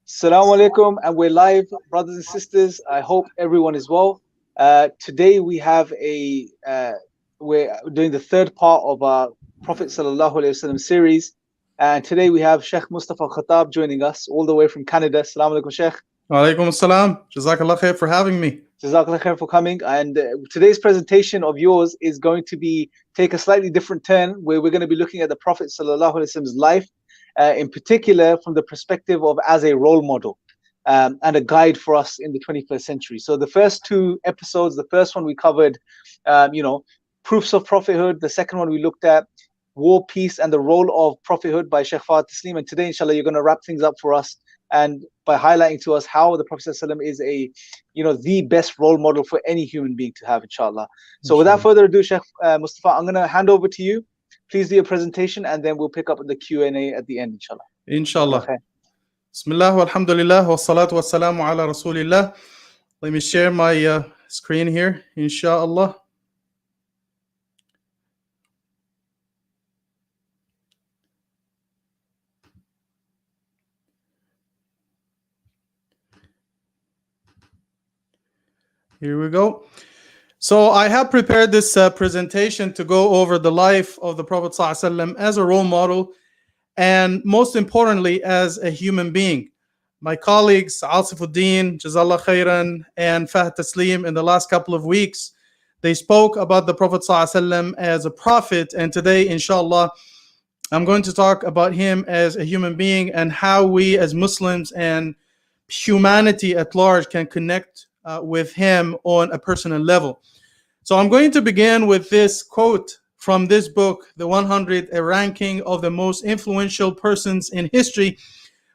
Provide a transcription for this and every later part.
Assalamu alaikum, and we're live, brothers and sisters. I hope everyone is well. Today we have we're doing the third part of our Prophet Sallallahu Alaihi Wasallam series, and today we have Shaykh Mustafa Khattab joining us all the way from Canada. Assalamu alaikum, Shaykh. Walaikum assalam. Jazakallah khair for having me. Jazakallah khair for coming. And today's presentation of yours is going to take a slightly different turn, where we're going to be looking at the Prophet Sallallahu Alaihi Wasallam's life, in particular from the perspective of as a role model and a guide for us in the 21st century. So the first two episodes, the first one we covered, proofs of prophethood. The second one we looked at war, peace, and the role of prophethood by Shaykh Fahd Taslim. And today, inshallah, you're going to wrap things up for us and by highlighting to us how the Prophet ﷺ is the best role model for any human being to have, inshallah. So without further ado, Shaykh Mustafa, I'm going to hand over to you. Please do your presentation, and then we'll pick up the Q&A at the end, inshallah. Inshallah. Okay. Bismillah walhamdulillah wa salatu wa salamu ala rasulillah. Let me share my screen here, inshallah. Here we go. So I have prepared this presentation to go over the life of the Prophet ﷺ as a role model, and most importantly, as a human being. My colleagues, Asifuddin, Jazallah Khairan, and Fahd Taslim, in the last couple of weeks, they spoke about the Prophet ﷺ as a prophet, and today, inshallah, I'm going to talk about him as a human being and how we as Muslims and humanity at large can connect with him on a personal level. So I'm going to begin with this quote from this book, The 100, a ranking of the most influential persons in history,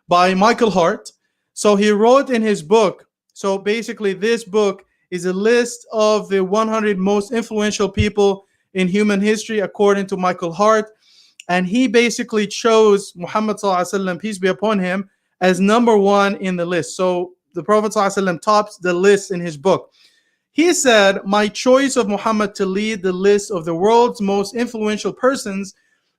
by Michael Hart. So he wrote in his book, so basically this book is a list of the 100 most influential people in human history according to Michael Hart, and he basically chose Muhammad sallallahu alaihi wasallam, peace be upon him, as number one in the list. So the Prophet ﷺ tops the list in his book. He said, my choice of Muhammad to lead the list of the world's most influential persons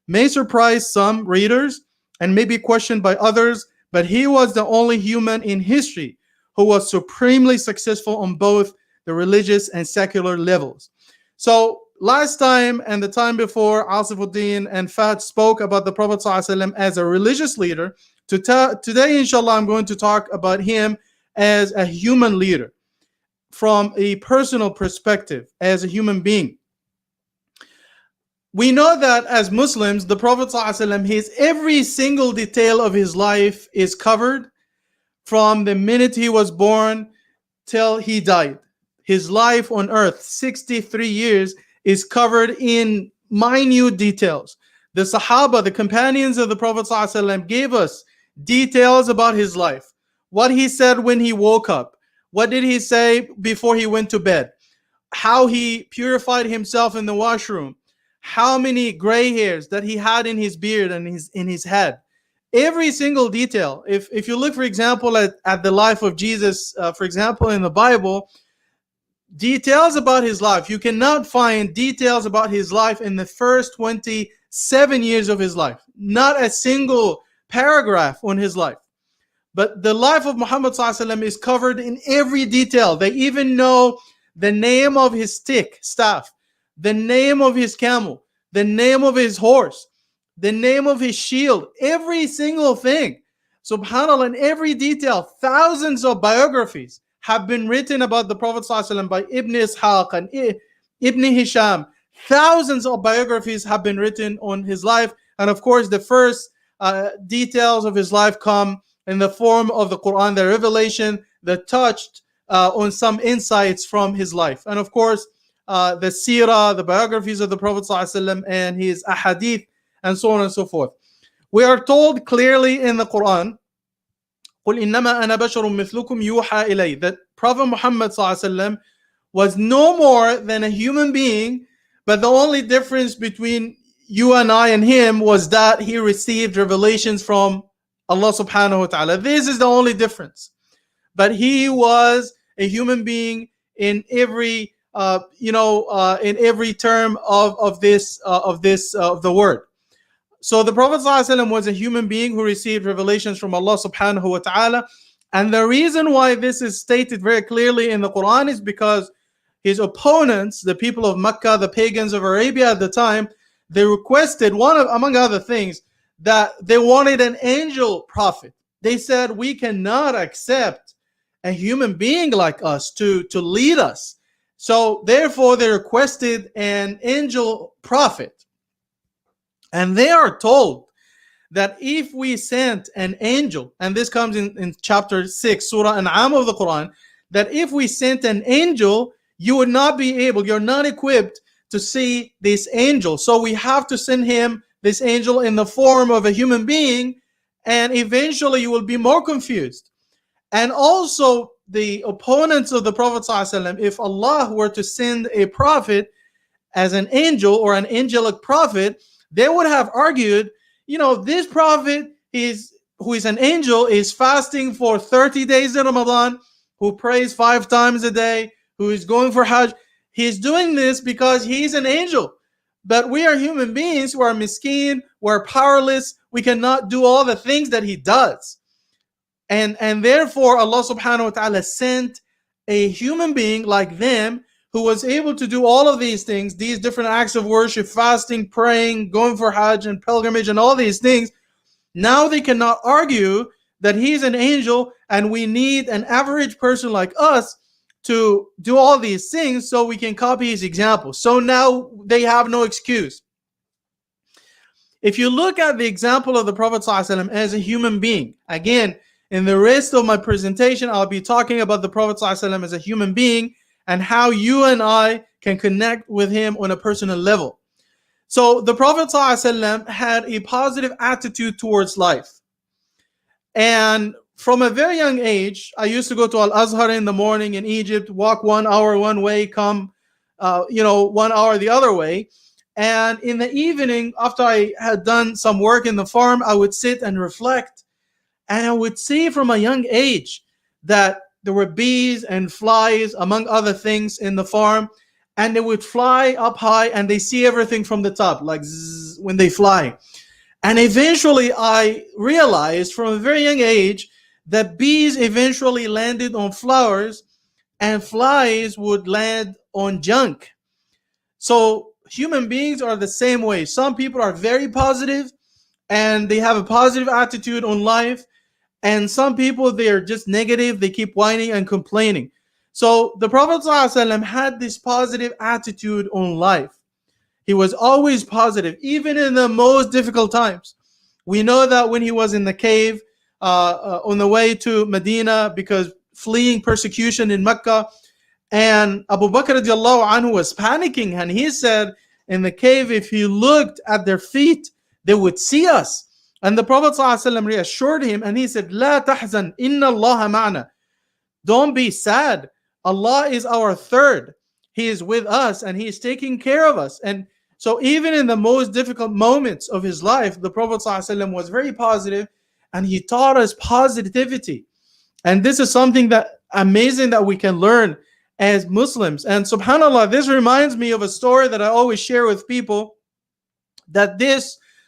may surprise some readers and may be questioned by others, but he was the only human in history who was supremely successful on both the religious and secular levels. So last time and the time before, Asifuddin and Fahd spoke about the Prophet ﷺ as a religious leader. Today, inshallah, I'm going to talk about him as a human leader from a personal perspective, as a human being. We know that as Muslims, the Prophet ﷺ, his every single detail of his life is covered from the minute he was born till he died. His life on earth, 63 years, is covered in minute details. The Sahaba, the companions of the Prophet ﷺ, gave us details about his life. What he said when he woke up. What did he say before he went to bed? How he purified himself in the washroom. How many gray hairs that he had in his beard and in his head. Every single detail. If you look, for example, at the life of Jesus, for example, in the Bible, details about his life. You cannot find details about his life in the first 27 years of his life. Not a single paragraph on his life. But the life of Muhammad ﷺ is covered in every detail. They even know the name of his staff, the name of his camel, the name of his horse, the name of his shield, every single thing. SubhanAllah, in every detail, thousands of biographies have been written about the Prophet ﷺ by Ibn Ishaq and Ibn Hisham. Thousands of biographies have been written on his life. And of course, the first details of his life come in the form of the Quran, the revelation that touched on some insights from his life. And of course, the seerah, the biographies of the Prophet ﷺ and his ahadith, and so on and so forth. We are told clearly in the Quran, قُلْ إِنَّمَا أَنَا بَشَرٌ مِثْلُكُمْ يُوحَى إِلَيْهِ, that Prophet Muhammad ﷺ was no more than a human being, but the only difference between you and I and him was that he received revelations from Allah subhanahu wa ta'ala. This is the only difference. But he was a human being in every in every term of the word. So the Prophet ﷺ was a human being who received revelations from Allah subhanahu wa ta'ala. And the reason why this is stated very clearly in the Quran is because his opponents, the people of Mecca, the pagans of Arabia at the time, they requested, among other things, that they wanted an angel prophet. They said, we cannot accept a human being like us to lead us. So therefore they requested an angel prophet. And they are told that if we sent an angel, and this comes in chapter 6, Surah An'am of the Quran, that if we sent an angel, you would not be able, you're not equipped to see this angel. So we have to send him, this angel, in the form of a human being, and eventually you will be more confused. And also, the opponents of the Prophet ﷺ, if Allah were to send a prophet as an angel or an angelic prophet, they would have argued, this prophet who is an angel is fasting for 30 days in Ramadan, who prays 5 times a day, who is going for Hajj. He's doing this because he's an angel. But we are human beings who are miskeen, we're powerless, we cannot do all the things that he does. And therefore Allah subhanahu wa ta'ala sent a human being like them who was able to do all of these things, these different acts of worship, fasting, praying, going for Hajj and pilgrimage and all these things. Now they cannot argue that he's an angel and we need an average person like us to do all these things so we can copy his example. So now they have no excuse. If you look at the example of the Prophet ﷺ as a human being, again, in the rest of my presentation, I'll be talking about the Prophet ﷺ as a human being and how you and I can connect with him on a personal level. So the Prophet ﷺ had a positive attitude towards life. And from a very young age, I used to go to Al-Azhar in the morning in Egypt, walk 1 hour one way, come 1 hour the other way. And in the evening, after I had done some work in the farm, I would sit and reflect. And I would see from a young age that there were bees and flies, among other things, in the farm. And they would fly up high and they see everything from the top, like zzz, when they fly. And eventually I realized from a very young age that bees eventually landed on flowers and flies would land on junk. So human beings are the same way. Some people are very positive and they have a positive attitude on life. And some people, they are just negative. They keep whining and complaining. So the Prophet ﷺ had this positive attitude on life. He was always positive, even in the most difficult times. We know that when he was in the cave on the way to Medina because fleeing persecution in Mecca, and Abu Bakr radiallahu anhu was panicking, and he said in the cave, if he looked at their feet, they would see us. And the Prophet ﷺ reassured him and he said, La tahzan, inna Allah ma'ana. Don't be sad. Allah is our third. He is with us and he is taking care of us. And so even in the most difficult moments of his life, the Prophet ﷺ was very positive and he taught us positivity. And this is something that amazing that we can learn as Muslims. And subhanAllah, this reminds me of a story that I always share with people, that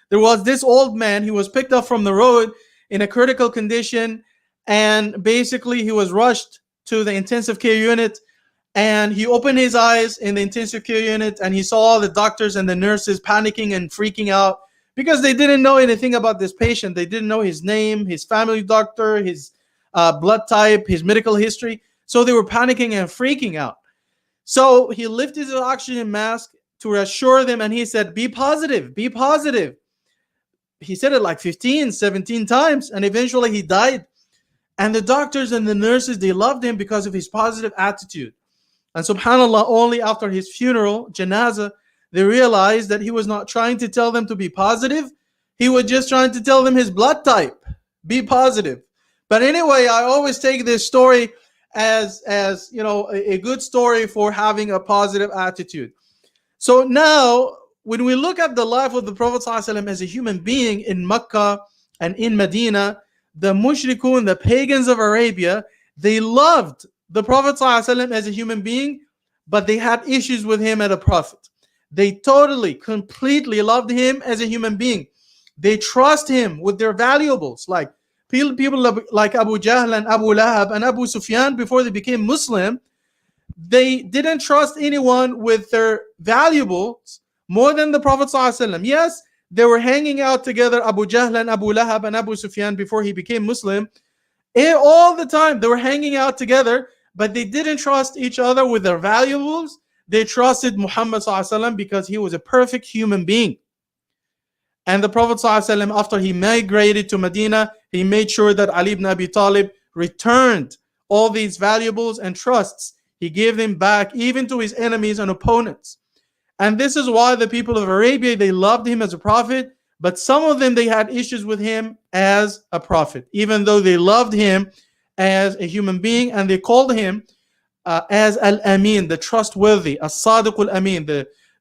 there was this old man. He was picked up from the road in a critical condition, and basically he was rushed to the intensive care unit, and he opened his eyes in the intensive care unit and he saw all the doctors and the nurses panicking and freaking out because they didn't know anything about this patient. They didn't know his name, his family doctor, his blood type, his medical history. So they were panicking and freaking out. So he lifted his oxygen mask to reassure them and he said, be positive, be positive. He said it like 15, 17 times, and eventually he died. And the doctors and the nurses, they loved him because of his positive attitude. And subhanAllah, only after his funeral, janazah, they realized that he was not trying to tell them to be positive. He was just trying to tell them his blood type. Be positive. But anyway, I always take this story as a good story for having a positive attitude. So now, when we look at the life of the Prophet ﷺ as a human being in Mecca and in Medina, the mushrikun, the pagans of Arabia, they loved the Prophet ﷺ as a human being, but they had issues with him as a prophet. They totally, completely loved him as a human being. They trust him with their valuables. Like people like Abu Jahl and Abu Lahab and Abu Sufyan, before they became Muslim, they didn't trust anyone with their valuables more than the Prophet ﷺ. Yes, they were hanging out together, Abu Jahl and Abu Lahab and Abu Sufyan, before he became Muslim. All the time they were hanging out together, but they didn't trust each other with their valuables. They trusted Muhammad ﷺ because he was a perfect human being. And the Prophet ﷺ, after he migrated to Medina, he made sure that Ali ibn Abi Talib returned all these valuables and trusts. He gave them back even to his enemies and opponents. And this is why the people of Arabia, they loved him as a prophet, but some of them, they had issues with him as a prophet, even though they loved him as a human being, and they called him as Al-Amin, the trustworthy, As-Sadiq Al-Amin,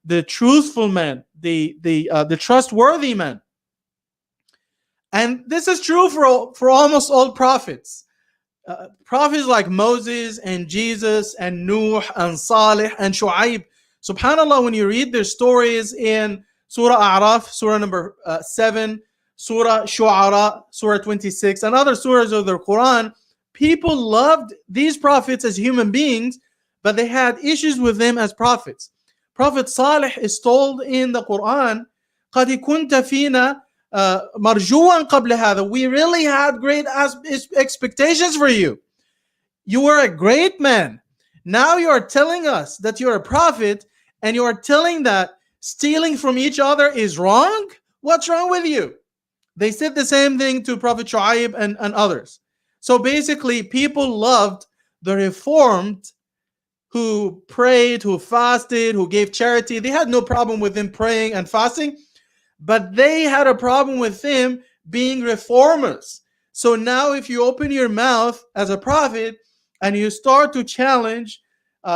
the truthful man, the trustworthy man. And this is true for almost all prophets. Prophets like Moses and Jesus and Nuh and Salih and Shu'aib. SubhanAllah, when you read their stories in Surah A'raf, Surah number 7, Surah Shu'ara, Surah 26, and other surahs of the Quran, people loved these prophets as human beings, but they had issues with them as prophets. Prophet Salih is told in the Quran, قَدْ كُنْتَ فِينَا مَرْجُوًا قَبْلَ هَذَا. We really had great expectations for you. You were a great man. Now you are telling us that you're a prophet, and you are telling that stealing from each other is wrong? What's wrong with you? They said the same thing to Prophet Shu'aib and others. So basically, people loved the reformed who prayed, who fasted, who gave charity. They had no problem with them praying and fasting, but they had a problem with them being reformers. So now if you open your mouth as a prophet and you start to challenge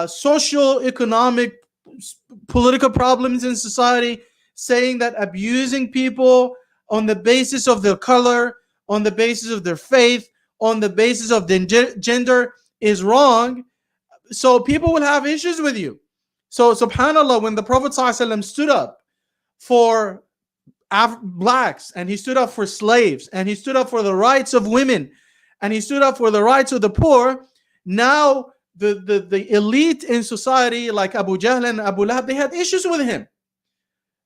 social, economic, political problems in society, saying that abusing people on the basis of their color, on the basis of their faith, on the basis of their gender is wrong, so people will have issues with you. So subhanAllah, when the Prophet ﷺ stood up for blacks, and he stood up for slaves, and he stood up for the rights of women, and he stood up for the rights of the poor, now the elite in society like Abu Jahl and Abu Lahab, they had issues with him,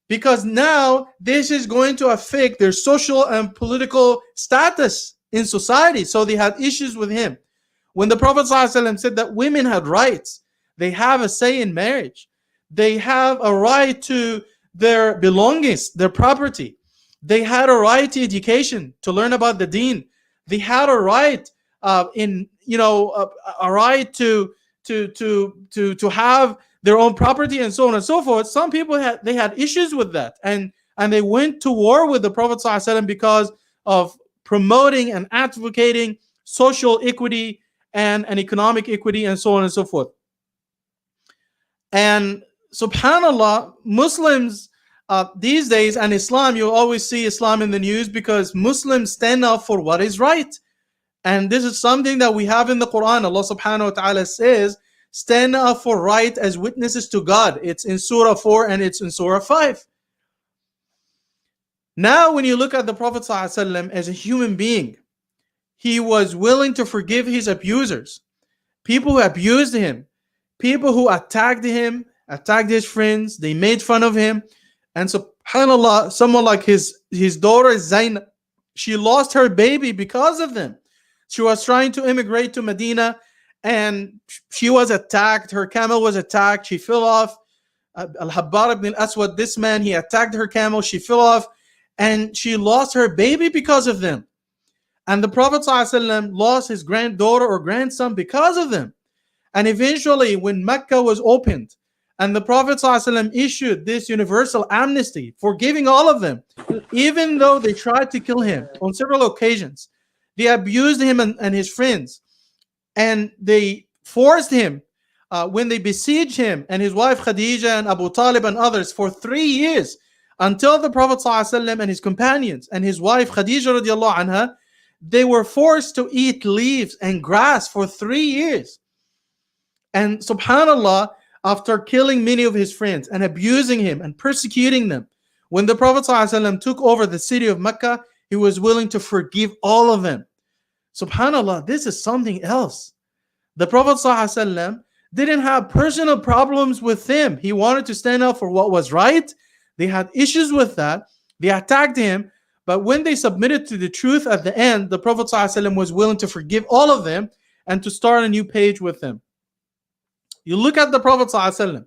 because now this is going to affect their social and political status in society. So they had issues with him. When the Prophet ﷺ said that women had rights, they have a say in marriage, they have a right to their belongings, their property, they had a right to education, to learn about the deen, they had a right a right to have their own property, and so on and so forth. Some people had issues with that, and they went to war with the Prophet ﷺ because of promoting and advocating social equity and economic equity, and so on and so forth. And subhanAllah, Muslims these days, and Islam, you always see Islam in the news because Muslims stand up for what is right. And this is something that we have in the Quran. Allah subhanahu wa ta'ala says, stand up for right as witnesses to God. It's in Surah 4 and it's in Surah 5. Now, when you look at the Prophet ﷺ as a human being, he was willing to forgive his abusers, people who abused him, people who attacked him, attacked his friends, they made fun of him. And subhanAllah, someone like his daughter Zainab, she lost her baby because of them. She was trying to immigrate to Medina, and she was attacked. Her camel was attacked. She fell off. Al-Habbar ibn al-Aswad, this man, he attacked her camel. She fell off, and she lost her baby because of them. And the Prophet ﷺ lost his granddaughter or grandson because of them. And eventually, when Mecca was opened, and the Prophet ﷺ issued this universal amnesty, forgiving all of them, even though they tried to kill him on several occasions. They abused him and his friends, and they forced him when they besieged him and his wife Khadija and Abu Talib and others for 3 years, until the Prophet ﷺ and his companions and his wife Khadija radiallahu anha, they were forced to eat leaves and grass for 3 years. And subhanAllah, after killing many of his friends and abusing him and persecuting them, When the Prophet ﷺ took over the city of Mecca, he was willing to forgive all of them. Subhanallah, this is something else. The Prophet ﷺ didn't have personal problems with them. He wanted to stand up for what was right. They had issues with that. They attacked him. But when they submitted to the truth at the end, the Prophet ﷺ was willing to forgive all of them and to start a new page with them. You look at the Prophet ﷺ,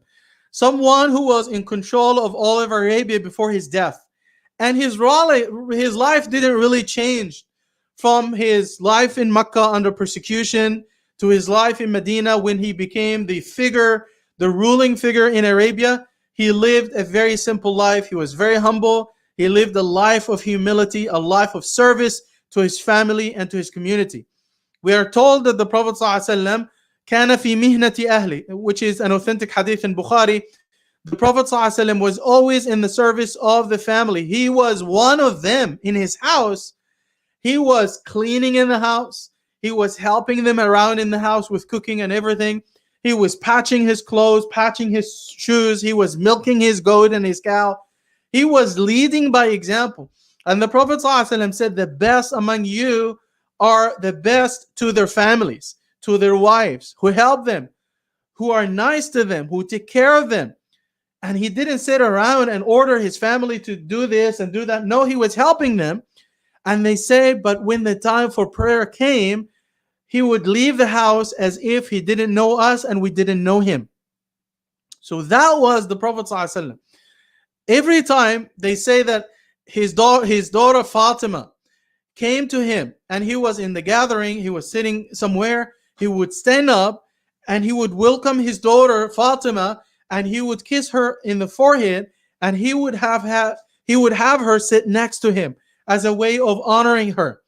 someone who was in control of all of Arabia before his death. And his life didn't really change from his life in Mecca under persecution to his life in Medina when he became the ruling figure in Arabia. He lived a very simple life. He was very humble. He lived a life of humility, a life of service to his family and to his community. We are told that the Prophet ﷺ كان في مهنة أهله, which is an authentic hadith in Bukhari. The Prophet ﷺ was always in the service of the family. He was one of them in his house. He was cleaning in the house. He was helping them around in the house with cooking and everything. He was patching his clothes, patching his shoes. He was milking his goat and his cow. He was leading by example. And the Prophet ﷺ said, the best among you are the best to their families, to their wives, who help them, who are nice to them, who take care of them. And he didn't sit around and order his family to do this and do that. No, he was helping them. And they say, but when the time for prayer came, he would leave the house as if he didn't know us and we didn't know him. So that was the Prophet ﷺ. Every time they say that his daughter Fatima came to him and he was in the gathering, he was sitting somewhere, he would stand up and he would welcome his daughter Fatima and he would kiss her in the forehead and he would have her sit next to him as a way of honoring her.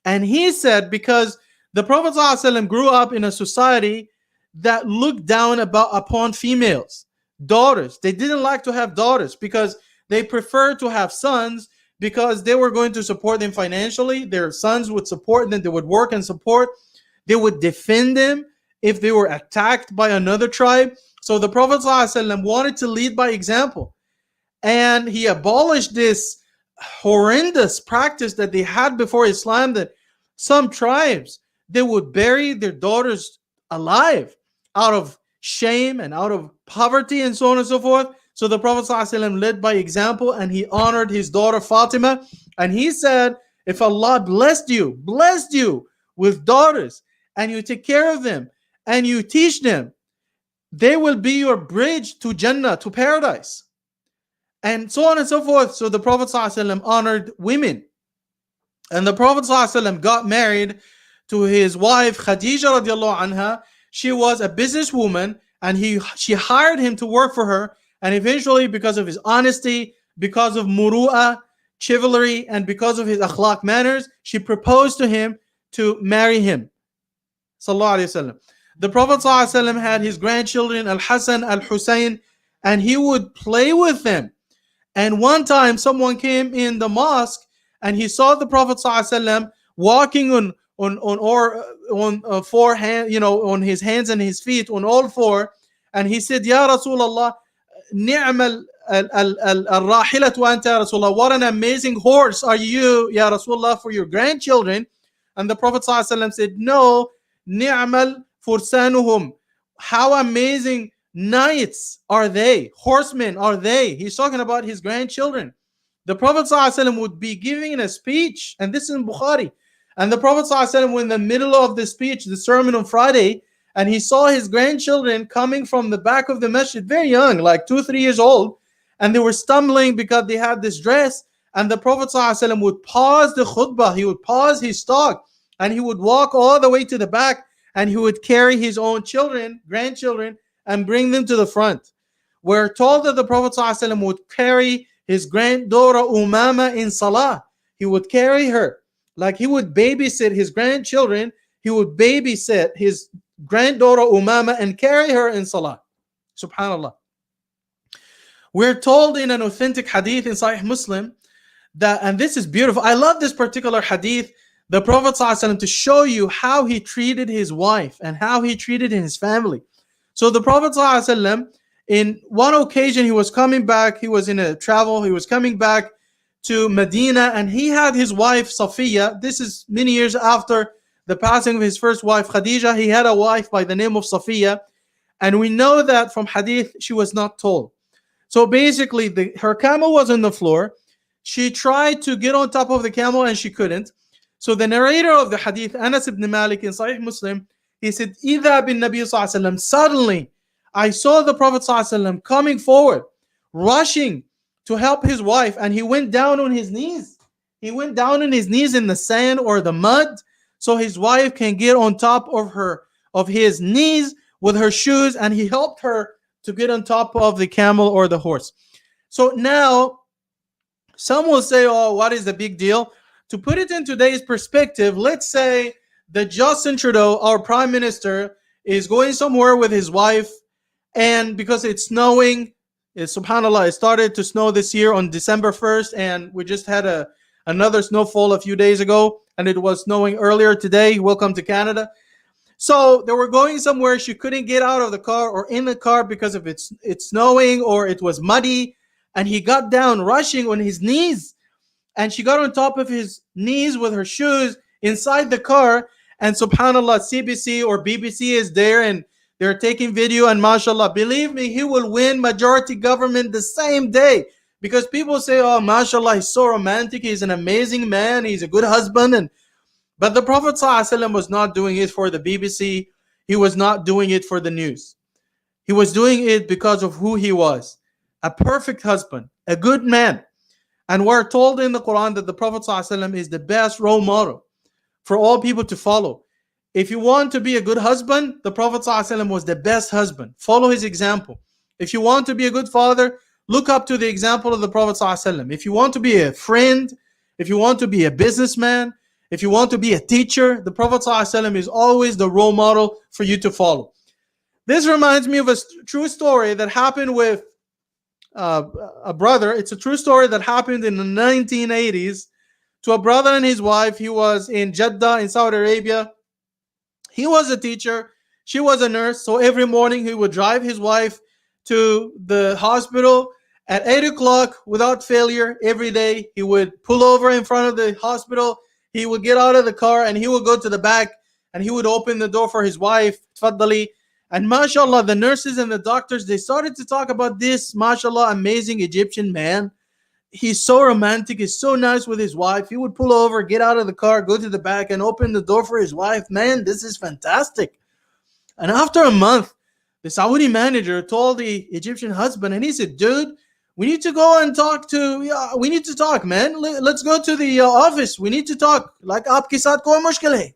And he said, because the Prophet ﷺ grew up in a society that looked down upon females, daughters. They didn't like to have daughters because they preferred to have sons because they were going to support them financially. Their sons would support them. They would work and support. They would defend them if they were attacked by another tribe. So the Prophet ﷺ wanted to lead by example. And he abolished this horrendous practice that they had before Islam, that some tribes, they would bury their daughters alive out of shame and out of poverty and so on and so forth. So the Prophet ﷺ led by example and he honored his daughter Fatima. And he said, if Allah blessed you with daughters and you take care of them and you teach them, they will be your bridge to Jannah, to paradise. And so on and so forth. So the Prophet ﷺ honored women. And the Prophet ﷺ got married to his wife Khadija radiallahu anha. She was a businesswoman and she hired him to work for her. And eventually, because of his honesty, because of muru'ah, chivalry, and because of his akhlaq manners, she proposed to him to marry him. Sallallahu Alaihi Wasallam. The Prophet ﷺ had his grandchildren Al-Hasan, Al-Hussein, and he would play with them. And one time someone came in the mosque and he saw the Prophet ﷺ walking on four hands, on his hands and his feet, on all four. And he said, Ya Rasulullah, ni'mal al-rahilatu anta ya Rasulullah. What an amazing horse are you, Ya Rasulullah, for your grandchildren. And the Prophet ﷺ said, no, ni'mal fursanuhum. How amazing knights are they, horsemen are they. He's talking about his grandchildren. The Prophet ﷺ would be giving a speech, and this is in Bukhari. And the Prophet ﷺ was in the middle of the speech, the sermon on Friday, and he saw his grandchildren coming from the back of the masjid, very young, like 2-3 years old, and they were stumbling because they had this dress. And the Prophet ﷺ would pause the khutbah, he would pause his talk, and he would walk all the way to the back, and he would carry his own grandchildren, and bring them to the front. We're told that the Prophet ﷺ would carry his granddaughter Umama in salah. He would carry her. Like he would babysit his grandchildren, he would babysit his granddaughter Umama and carry her in salah. Subhanallah. We're told in an authentic hadith in Sahih Muslim that, and this is beautiful, I love this particular hadith, the Prophet ﷺ, to show you how he treated his wife and how he treated his family. So the Prophet ﷺ, In one occasion, he was coming back. He was in a travel. He was coming back to Medina, and he had his wife Safiya. This is many years after the passing of his first wife Khadija. He had a wife by the name of Safiya, and we know that from hadith she was not told. So basically, her camel was on the floor. She tried to get on top of the camel and she couldn't. So the narrator of the hadith, Anas ibn Malik in Sahih Muslim, he said, "Idha bin Nabi sallallahu alaihi wasallam." Suddenly, I saw the Prophet sallallahu alaihi wasallam coming forward, rushing to help his wife, and he went down on his knees. He went down on his knees in the sand or the mud, so his wife can get on top of his knees with her shoes, and he helped her to get on top of the camel or the horse. So now, some will say, "Oh, what is the big deal?" To put it in today's perspective, let's say that Justin Trudeau, our prime minister, is going somewhere with his wife, and because it's snowing, subhanAllah, it started to snow this year on December 1st, and we just had another snowfall a few days ago, and it was snowing earlier today. Welcome to Canada. So they were going somewhere. She couldn't get out of the car or in the car because of it's snowing or it was muddy, and he got down rushing on his knees, and she got on top of his knees with her shoes inside the car. And subhanAllah, CBC or BBC is there, and they're taking video, and mashallah, believe me, he will win majority government the same day, because people say, "Oh, mashallah, he's so romantic, he's an amazing man, he's a good husband." But the Prophet ﷺ was not doing it for the BBC. He was not doing it for the news. He was doing it because of who he was. A perfect husband, a good man. And we're told in the Quran that the Prophet ﷺ is the best role model for all people to follow. If you want to be a good husband, the Prophet ﷺ was the best husband. Follow his example. If you want to be a good father, look up to the example of the Prophet ﷺ. If you want to be a friend, if you want to be a businessman, if you want to be a teacher, the Prophet ﷺ is always the role model for you to follow. This reminds me of a true story that happened with a brother. It's a true story that happened in the 1980s to a brother and his wife. He was in Jeddah in Saudi Arabia. He was a teacher. She was a nurse. So every morning he would drive his wife to the hospital at 8 o'clock without failure. Every day he would pull over in front of the hospital. He would get out of the car and he would go to the back and he would open the door for his wife. Tfaddali. And mashallah, the nurses and the doctors, they started to talk about this, mashallah, amazing Egyptian man. He's so romantic. He's so nice with his wife. He would pull over, get out of the car, go to the back and open the door for his wife. Man, this is fantastic. And after a month, the Saudi manager told the Egyptian husband, and he said, "Dude, we need to go and we need to talk, man. Let's go to the office. We need to talk. Like, aapke saath koi mushkil hai."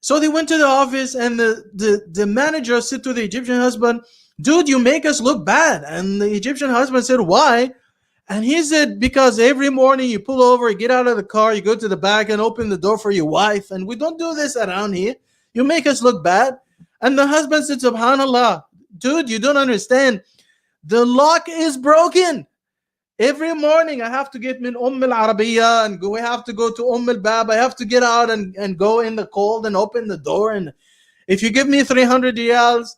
So they went to the office, and the manager said to the Egyptian husband, "Dude, you make us look bad." And the Egyptian husband said, "Why?" And he said, "Because every morning you pull over, you get out of the car, you go to the back and open the door for your wife. And we don't do this around here. You make us look bad." And the husband said, "SubhanAllah, dude, you don't understand. The lock is broken. Every morning I have to get min al Arabiya and we have to go to al Bab. I have to get out and go in the cold and open the door. And if you give me 300 riyals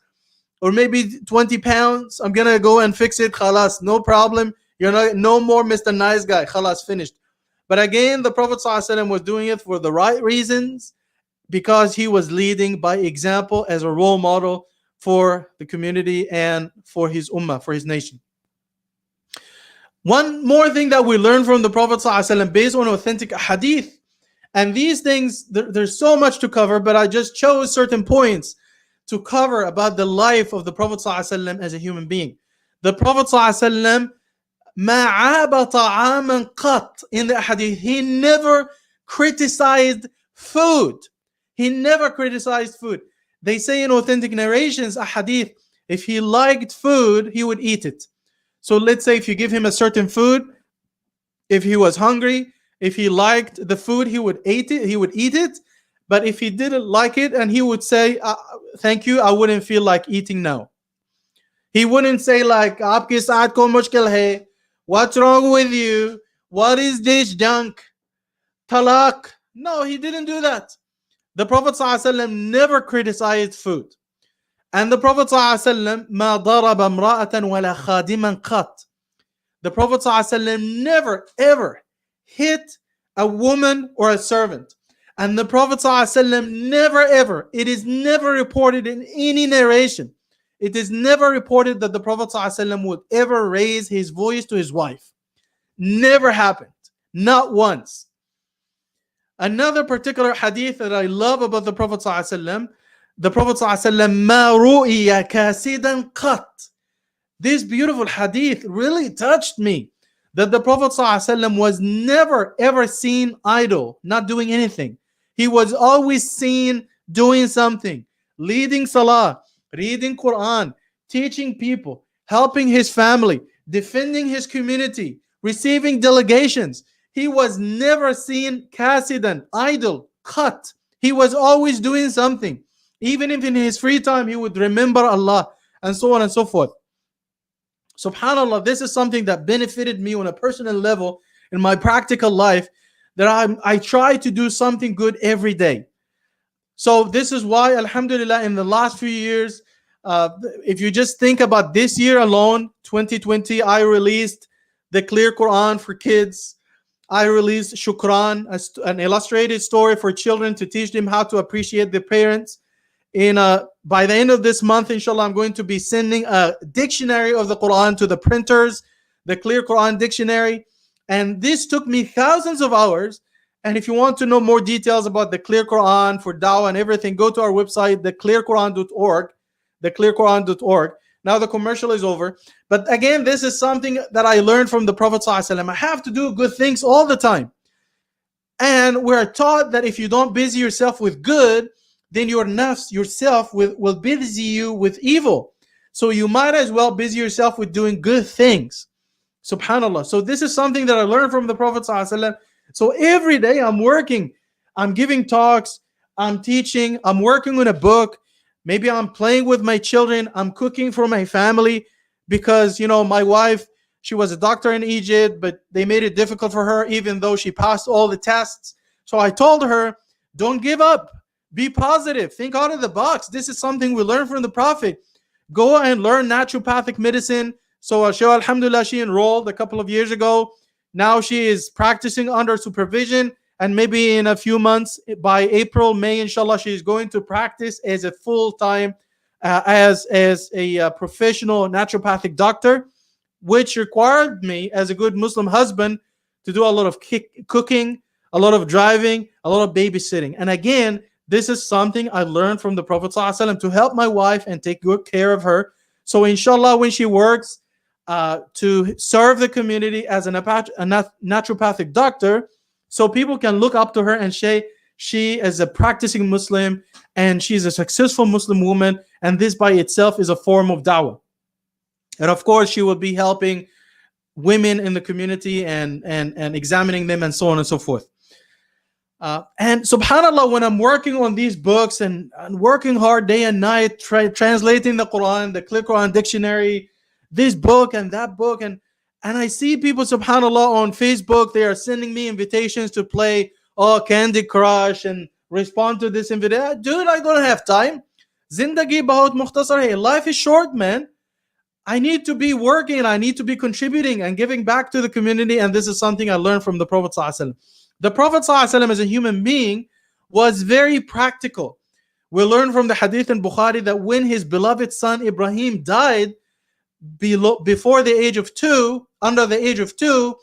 or maybe 20 pounds, I'm going to go and fix it. Khalas, no problem. You're not, no more Mr. Nice Guy. Khalas, finished." But again, the Prophet ﷺ was doing it for the right reasons, because he was leading by example as a role model for the community and for his ummah, for his nation. One more thing that we learn from the Prophet ﷺ based on authentic hadith, and these things, there's so much to cover, but I just chose certain points to cover about the life of the Prophet ﷺ as a human being. The Prophet ﷺ ما عاب طعاما قط, in the hadith, he never criticized food. He never criticized food. They say in authentic narrations, a hadith, if he liked food, he would eat it. So let's say if you give him a certain food, if he was hungry, if he liked the food, he would eat it. But if he didn't like it, and he would say, "Thank you, I wouldn't feel like eating now." He wouldn't say like, "Aapke saath ko mushkil hai. What's wrong with you? What is this junk? Talak." No, he didn't do that. The Prophet ﷺ never criticized food. And the Prophet ﷺ ما ضرب امرأة ولا خادما قط. The Prophet ﷺ never ever hit a woman or a servant. And the Prophet ﷺ never ever, it is never reported in any narration, it is never reported that the Prophet ﷺ would ever raise his voice to his wife. Never happened. Not once. Another particular hadith that I love about the Prophet ﷺ, the Prophet ﷺ ما رؤي كاسدا قط. This beautiful hadith really touched me, that the Prophet ﷺ was never ever seen idle, not doing anything. He was always seen doing something, leading salah, reading Quran, teaching people, helping his family, defending his community, receiving delegations. He was never seen kasidan, idle, cut. He was always doing something. Even if in his free time he would remember Allah, and so on and so forth. SubhanAllah, this is something that benefited me on a personal level in my practical life, that I try to do something good every day. So this is why, alhamdulillah, in the last few years, if you just think about this year alone, 2020, I released the Clear Quran for kids. I released Shukran, an illustrated story for children to teach them how to appreciate their parents. By the end of this month, inshallah, I'm going to be sending a dictionary of the Quran to the printers, the Clear Quran dictionary. And this took me thousands of hours. And if you want to know more details about the Clear Quran for dawah and everything, go to our website, theclearquran.org, theclearquran.org. Now the commercial is over. But again, this is something that I learned from the Prophet ﷺ. I have to do good things all the time. And we're taught that if you don't busy yourself with good, then your nafs, yourself, will busy you with evil. So you might as well busy yourself with doing good things. SubhanAllah. So this is something that I learned from the Prophet ﷺ. So every day I'm working, I'm giving talks, I'm teaching, I'm working on a book. Maybe I'm playing with my children, I'm cooking for my family, because, my wife, she was a doctor in Egypt, but they made it difficult for her, even though she passed all the tests. So I told her, don't give up. Be positive. Think out of the box. This is something we learned from the Prophet. Go and learn naturopathic medicine. So, alhamdulillah, she enrolled a couple of years ago. Now she is practicing under supervision. And maybe in a few months, by April, May, inshallah, she is going to practice as a full-time, as a professional naturopathic doctor, which required me, as a good Muslim husband, to do a lot of cooking, a lot of driving, a lot of babysitting. And again, this is something I learned from the Prophet ﷺ, to help my wife and take good care of her. So inshallah, when she works to serve the community as a naturopathic doctor, so people can look up to her and say she is a practicing Muslim and she's a successful Muslim woman, and this by itself is a form of da'wah. And of course, she will be helping women in the community and examining them and so on and so forth. And subhanAllah, when I'm working on these books and working hard day and night, translating the Quran, the Clear Quran dictionary, this book and that book, and I see people, subhanAllah, on Facebook, they are sending me invitations to play Candy Crush and respond to this invitation. Dude, I don't have time. Zindagi bahut mukhtasar hai. Life is short, man. I need to be working, I need to be contributing and giving back to the community. And this is something I learned from the Prophet ﷺ. The Prophet ﷺ, as a human being, was very practical. We learn from the hadith in Bukhari that when his beloved son Ibrahim died before the age of 2, under the age of 2,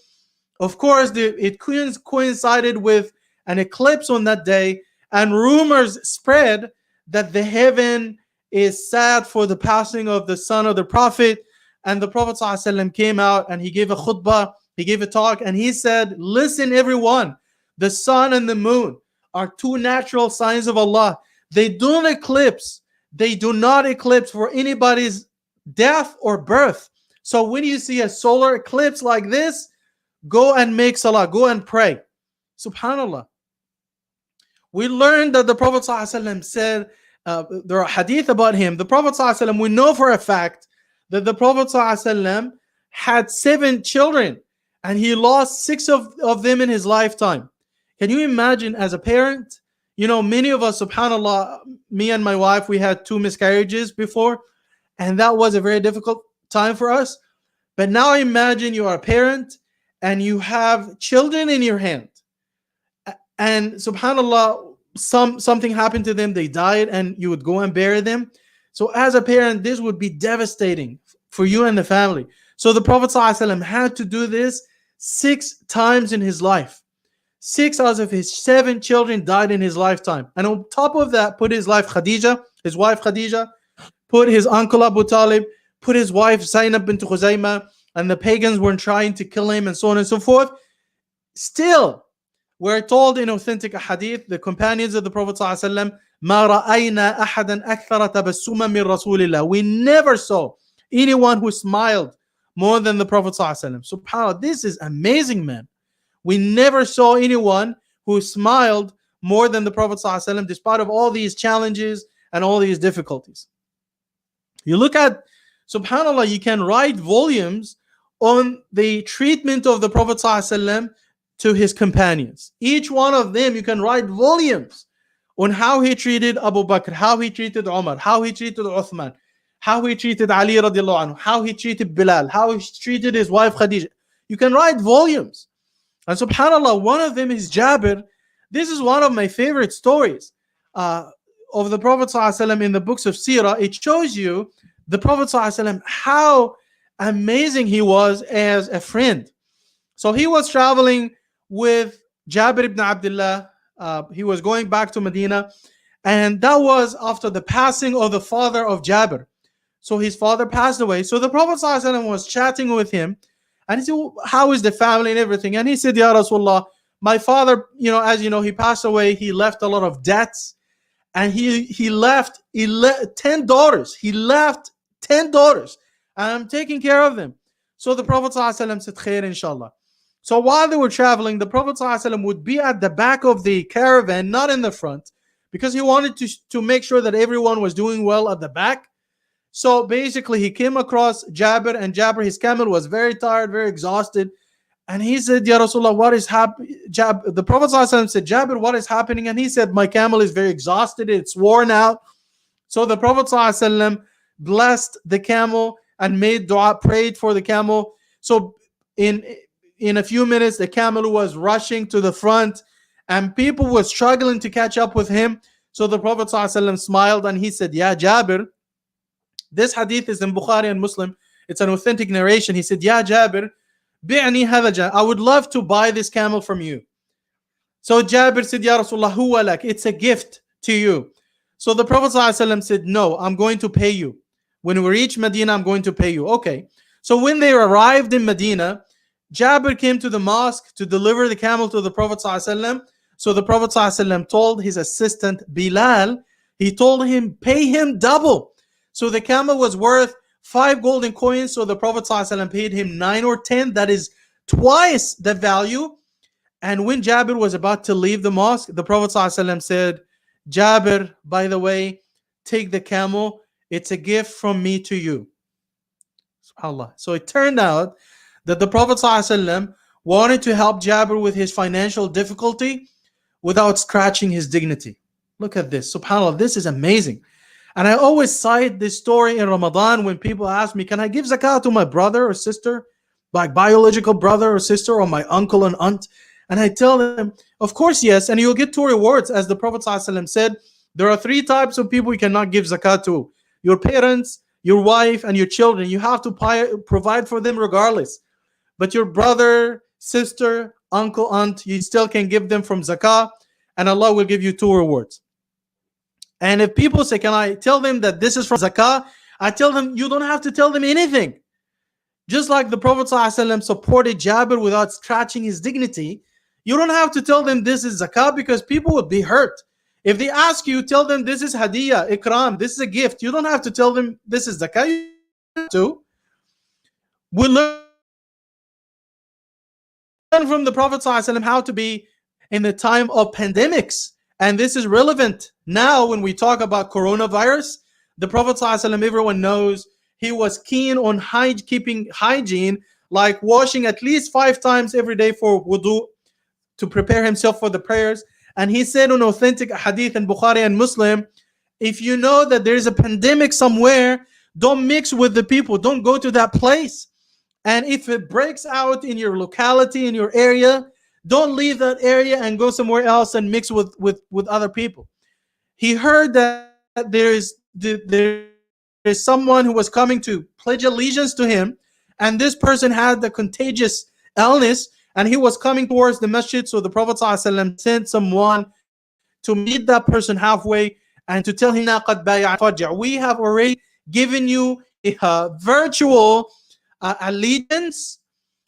of course, it coincided with an eclipse on that day, and rumors spread that the heaven is sad for the passing of the son of the Prophet. And the Prophet ﷺ came out and he gave a khutbah, he gave a talk, and he said, listen, everyone, the sun and the moon are two natural signs of Allah. They don't eclipse. They do not eclipse for anybody's death or birth. So when you see a solar eclipse like this, go and make salah, go and pray. SubhanAllah. We learned that the Prophet ﷺ said, there are hadith about him. The Prophet ﷺ, we know for a fact that the Prophet ﷺ had 7 children and he lost 6 of them in his lifetime. Can you imagine, as a parent, Many of us, subhanAllah, me and my wife, we had two miscarriages before, and that was a very difficult time for us. But now imagine you are a parent and you have children in your hand, and subhanallah, something happened to them, they died, and you would go and bury them. So as a parent, this would be devastating for you and the family. So the Prophet ﷺ had to do this 6 times in his life. 6 out of his 7 children died in his lifetime, and on top of that, put his wife Khadija, put his uncle Abu Talib, put his wife Zainab bint Khuzaymah, and the pagans were trying to kill him, and so on and so forth. Still, we're told in authentic hadith, the companions of the Prophet ﷺ, مَا رَأَيْنَا أَحَدًا أَكْثَرَ تَبَسُّمًا مِّن رَسُولِ اللَّهِ. We never saw anyone who smiled more than the Prophet ﷺ. SubhanAllah, this is amazing, man. We never saw anyone who smiled more than the Prophet ﷺ, despite of all these challenges and all these difficulties. You look at, subhanAllah, you can write volumes on the treatment of the Prophet ﷺ to his companions. Each one of them, you can write volumes on how he treated Abu Bakr, how he treated Umar, how he treated Uthman, how he treated Ali radiallahu anhu, how he treated Bilal, how he treated his wife Khadija. You can write volumes. And subhanAllah, one of them is Jabir. This is one of my favorite stories of the Prophet ﷺ in the books of Sirah. It shows you the Prophet ﷺ, how amazing he was as a friend. So he was traveling with Jabir ibn Abdullah. He was going back to Medina, and that was after the passing of the father of Jabir. So his father passed away. So the Prophet ﷺ was chatting with him, and he said, how is the family and everything? And he said, Ya Rasulullah, my father, as you know, he passed away. He left a lot of debts, and he left 10 daughters. He left 10 daughters, and I'm taking care of them. So the Prophet ﷺ said, Khair, inshallah. So while they were traveling, the Prophet ﷺ would be at the back of the caravan, not in the front, because he wanted to make sure that everyone was doing well at the back. So basically, he came across Jabir, and Jabir, his camel, was very tired, very exhausted. And he said, Ya Rasulullah, what is happening? The Prophet ﷺ said, Jabir, what is happening? And he said, my camel is very exhausted, it's worn out. So the Prophet ﷺ blessed the camel and made dua, prayed for the camel. So in a few minutes, the camel was rushing to the front, and people were struggling to catch up with him. So the Prophet ﷺ smiled, and he said, Ya Jabir, this hadith is in Bukhari and Muslim. It's an authentic narration. He said, Ya Jabir, bi'ni hadha, I would love to buy this camel from you. So Jabir said, Ya Rasulullah, huwa lak, it's a gift to you. So the Prophet ﷺ said, no, I'm going to pay you. When we reach Medina, I'm going to pay you. Okay. So when they arrived in Medina, Jabir came to the mosque to deliver the camel to the Prophet ﷺ. So the Prophet ﷺ told his assistant Bilal, he told him, pay him double. So the camel was worth 5 golden coins. So the Prophet ﷺ paid him 9 or 10. That is twice the value. And when Jabir was about to leave the mosque, the Prophet ﷺ said, Jabir, by the way, take the camel. It's a gift from me to you. SubhanAllah. So it turned out that the Prophet ﷺ wanted to help Jabir with his financial difficulty without scratching his dignity. Look at this. SubhanAllah, this is amazing. And I always cite this story in Ramadan when people ask me, can I give zakat to my brother or sister, my biological brother or sister, or my uncle and aunt? And I tell them, of course, yes, and you'll get 2 rewards. As the Prophet ﷺ said, there are 3 types of people you cannot give zakat to: your parents, your wife, and your children. You have to provide for them regardless. But your brother, sister, uncle, aunt, you still can give them from zakah, and Allah will give you 2 rewards. And if people say, can I tell them that this is from zakah? I tell them, you don't have to tell them anything. Just like the Prophet ﷺ supported Jabir without scratching his dignity, you don't have to tell them this is zakah, because people would be hurt. If they ask you, tell them this is hadiyah, ikram, this is a gift. You don't have to tell them this is zakah. You have to. We learn from the Prophet ﷺ how to be in the time of pandemics. And this is relevant now when we talk about coronavirus. The Prophet ﷺ, everyone knows, he was keen on keeping hygiene, like washing at least 5 times every day for wudu, to prepare himself for the prayers, And he said on authentic hadith in Bukhari and Muslim, if you know that there is a pandemic somewhere, don't mix with the people. Don't go to that place. And if it breaks out in your locality, in your area, don't leave that area and go somewhere else and mix with other people. He heard that there is someone who was coming to pledge allegiance to him, and this person had the contagious illness, and he was coming towards the masjid. So the Prophet ﷺ sent someone to meet that person halfway and to tell him, "Inna qad bay'at, we have already given you a virtual allegiance.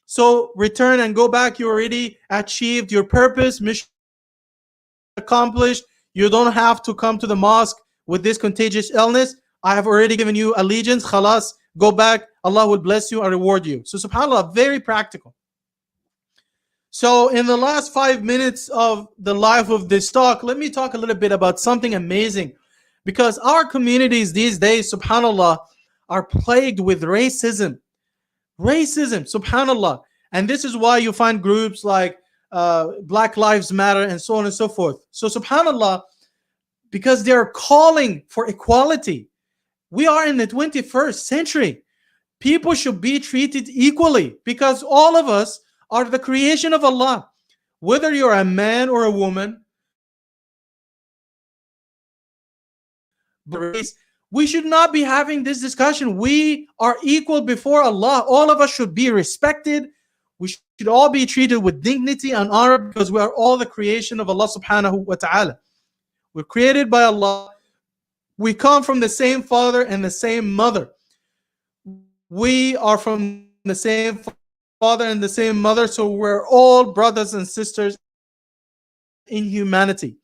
So return and go back. You already achieved your purpose, mission accomplished. You don't have to come to the mosque with this contagious illness. I have already given you allegiance. Khalas, go back. Allah will bless you and reward you." So subhanAllah, very practical. So in the last 5 minutes of the life of this talk, let me talk a little bit about something amazing. Because our communities these days, subhanAllah, are plagued with racism. Racism, subhanallah. And this is why you find groups like Black Lives Matter and so on and so forth. So subhanallah, because they're calling for equality. We are in the 21st century. People should be treated equally because all of us are the creation of Allah. Whether you're a man or a woman, race, we should not be having this discussion. We are equal before Allah. All of us should be respected. We should all be treated with dignity and honor because we are all the creation of Allah subhanahu wa ta'ala. We're created by Allah. We come from the same father and the same mother. We are from the same father and the same mother, so we're all brothers and sisters in humanity.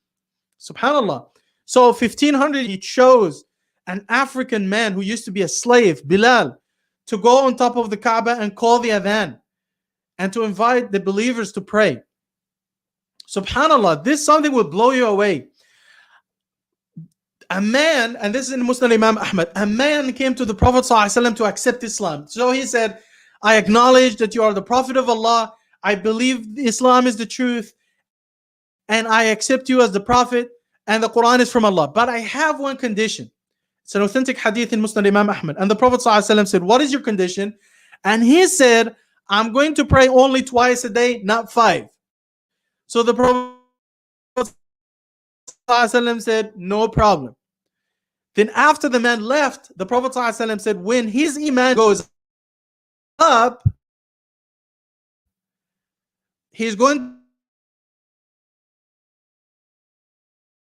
Subhanallah. So 1500 he chose an African man who used to be a slave, Bilal, to go on top of the Kaaba and call the adhan and to invite the believers to pray. Subhanallah, this something will blow you away. A man, and this is in Muslim Imam Ahmad, a man came to the Prophet ﷺ to accept Islam. So he said, I acknowledge that you are the Prophet of Allah. I believe Islam is the truth. And I accept you as the Prophet. And the Quran is from Allah. But I have one condition. It's an authentic hadith in Muslim Imam Ahmad. And the Prophet ﷺ said, what is your condition? And he said, I'm going to pray only twice a day, not 5. So the Prophet ﷺ said, no problem. Then after the man left, the Prophet ﷺ said, when his iman goes up, he's going to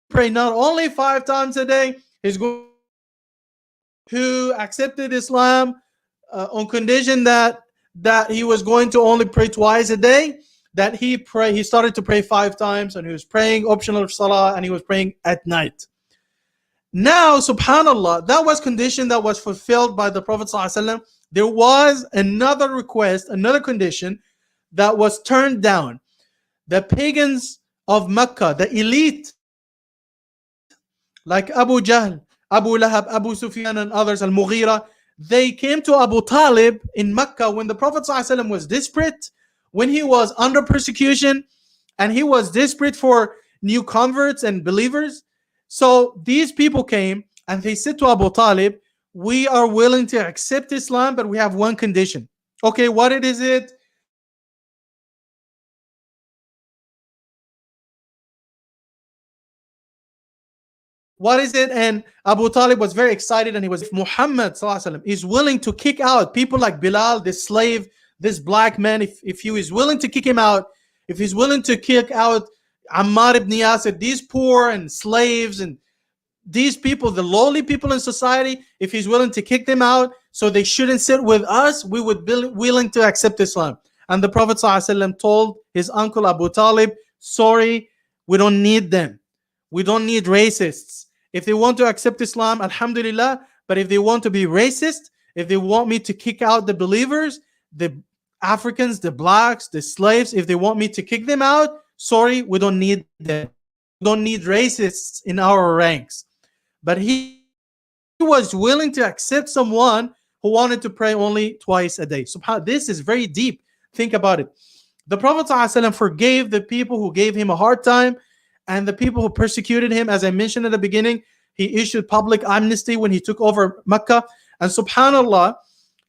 pray not only 5 times a day, he's going to accepted Islam on condition that he was going to only pray twice a day, that he started to pray 5 times, and he was praying optional salah, and he was praying at night. Now, subhanallah, that was condition that was fulfilled by the Prophet ﷺ. There was another request, another condition that was turned down. The pagans of Mecca, the elite, like Abu Jahl, Abu Lahab, Abu Sufyan and others, Al-Mughira, they came to Abu Talib in Mecca when the Prophet ﷺ was desperate, when he was under persecution, and he was desperate for new converts and believers. So these people came and they said to Abu Talib, we are willing to accept Islam, but we have one condition. Okay, what is it? What is it? And Abu Talib was very excited, and he was, if Muhammad is willing to kick out people like Bilal, this slave, this black man, if he is willing to kick him out, if he's willing to kick out Ammar ibn Yasir, these poor and slaves and these people, the lowly people in society, if he's willing to kick them out so they shouldn't sit with us, we would be willing to accept Islam. And the Prophet ﷺ told his uncle Abu Talib, sorry, we don't need them. We don't need racists. If they want to accept Islam, alhamdulillah, but if they want to be racist, if they want me to kick out the believers, the Africans, the blacks, the slaves, if they want me to kick them out, sorry, we don't need them. We don't need racists in our ranks. But he was willing to accept someone who wanted to pray only twice a day. SubhanAllah, this is very deep. Think about it. The Prophet ﷺ forgave the people who gave him a hard time, And the people who persecuted him, as I mentioned at the beginning, he issued public amnesty when he took over Mecca. And subhanAllah,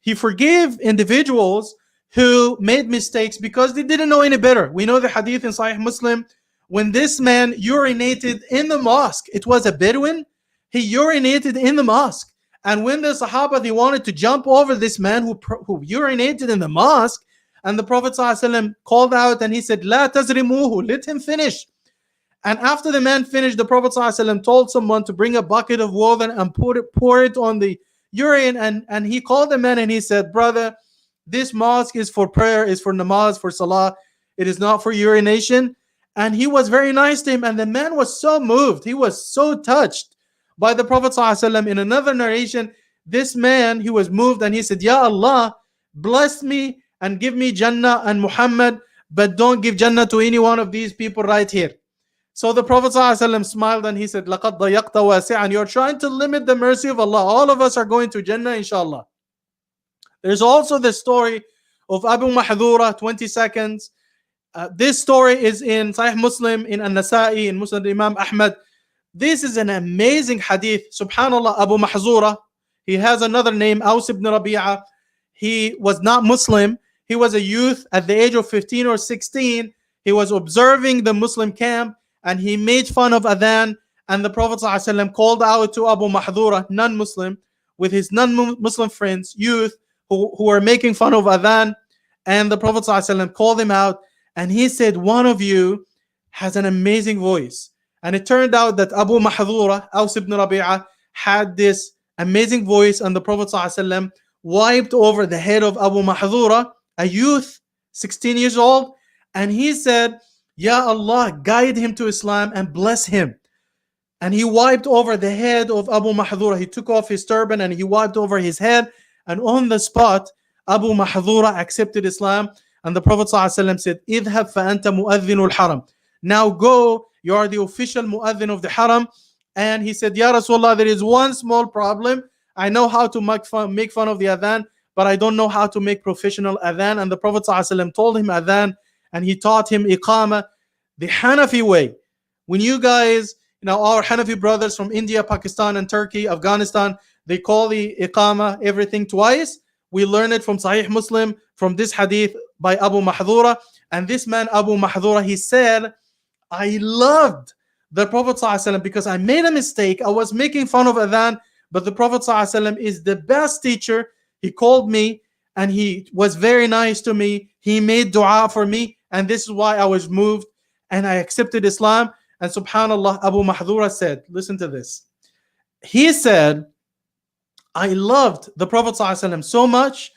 he forgave individuals who made mistakes because they didn't know any better. We know the hadith in Sahih Muslim when this man urinated in the mosque. It was a Bedouin. He urinated in the mosque. And when the Sahaba, they wanted to jump over this man who urinated in the mosque, and the Prophet ﷺ called out and he said, La tazrimuhu, let him finish. And after the man finished, the Prophet ﷺ told someone to bring a bucket of water and pour it on the urine. And he called the man and he said, Brother, this mosque is for prayer, is for namaz, for salah. It is not for urination. And he was very nice to him. And the man was so moved. He was so touched by the Prophet ﷺ. In another narration, this man, he was moved and he said, Ya Allah, bless me and give me Jannah and Muhammad, but don't give Jannah to any one of these people right here. So the Prophet ﷺ smiled and he said, لَقَدْ ضَيَقْتَ وَاسِعًا. You're trying to limit the mercy of Allah. All of us are going to Jannah, inshallah. There's also the story of Abu Mahdura, 20 seconds. This story is in Sahih Muslim, in An-Nasa'i, in Musnad Imam Ahmad. This is an amazing hadith. Subhanallah, Abu Mahzura, he has another name, Aus ibn Rabi'a. He was not Muslim. He was a youth at the age of 15 or 16. He was observing the Muslim camp and he made fun of Adhan. And the Prophet ﷺ called out to Abu Mahdura, non-Muslim, with his non-Muslim friends, youth, who were making fun of Adhan. And the Prophet ﷺ called him out and he said, one of you has an amazing voice. And it turned out that Abu Mahdura, Aus ibn Rabi'a, had this amazing voice, and the Prophet ﷺ wiped over the head of Abu Mahdura, a youth, 16 years old, and he said, Ya Allah, guide him to Islam and bless him. And he wiped over the head of Abu Mahdura. He took off his turban and he wiped over his head, and on the spot, Abu Mahdura accepted Islam. And the Prophet ﷺ said, Idhab fa'anta mu'adhdhinu al-haram. Now go, you are the official mu'adhin of the haram. And he said, Ya Rasulullah, there is one small problem. I know how to make fun of the adhan, but I don't know how to make professional adhan. And the Prophet ﷺ told him adhan, and he taught him iqama, the Hanafi way. When you guys, our Hanafi brothers from India, Pakistan, and Turkey, Afghanistan, they call the iqama everything twice. We learn it from Sahih Muslim, from this hadith by Abu Mahdura. And this man, Abu Mahdura, he said, I loved the Prophet ﷺ because I made a mistake. I was making fun of adhan, but the Prophet ﷺ is the best teacher. He called me and he was very nice to me. He made dua for me, and this is why I was moved and I accepted Islam. And subhanallah, Abu Mahdura said, listen to this. He said, I loved the Prophet ﷺ so much.